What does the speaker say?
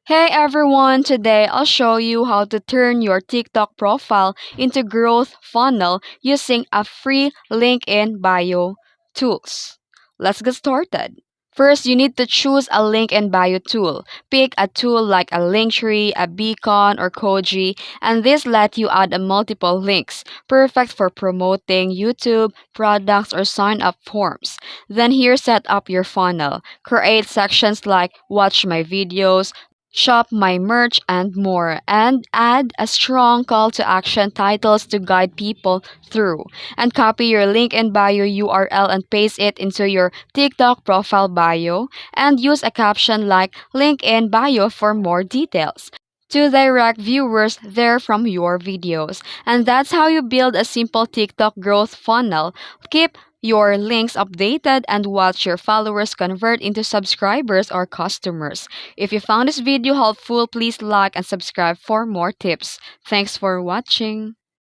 Hey everyone, today I'll show you how to turn your TikTok profile into growth funnel using a free link in bio tools. Let's get started. First, you need to choose a link in bio tool. Pick a tool like a Linktree, a Beacon, or Koji, and this let you add a multiple links, perfect for promoting YouTube, products, or sign up forms. Then here set up your funnel. Create sections like watch my videos, shop my merch, and more. And add a strong call to action titles to guide people through. And copy your link in bio URL and paste it into your TikTok profile bio. And use a caption like link in bio for more details to direct viewers there from your videos. And that's how you build a simple TikTok growth funnel. Keep your links updated and watch your followers convert into subscribers or customers. If you found this video helpful, please like and subscribe for more tips. Thanks for watching.